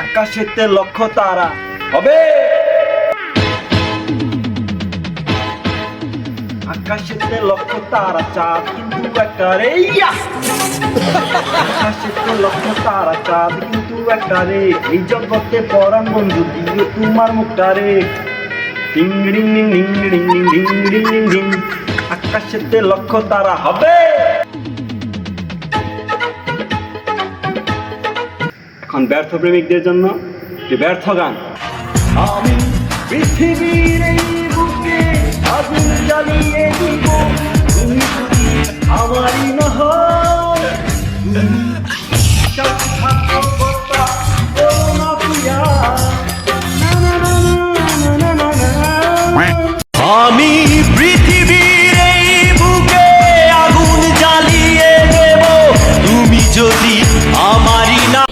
আকাশেতে লক্ষ তারা হবে, আকাশেতে লক্ষ তারা চাঁদ কিন্তু একটা রে, আকাশেতে লক্ষ তারা চাঁদ কিন্তু একটা রে, এই জগতে পরাণ বন্ধু দিয়ে তোমার মুখটা রে, ডিং ডিং ডিং ডিং ডিং ডিং ডিং ডিং ডিং, আকাশেতে লক্ষ তারা হবে। এখন ব্যর্থ প্রেমিকদের জন্য একটি ব্যর্থ গান। আমি পৃথিবীর এই বুকে আগুন জ্বালিয়ে দিব, তুমি যদি আমারই না হও, তুমি সাক্ষাৎকারকর্তা বলো না প্রিয়া, না না না না না না না না। আমি পৃথিবীর এই বুকে আগুন জ্বালিয়ে দেব, তুমি যদি আমারই না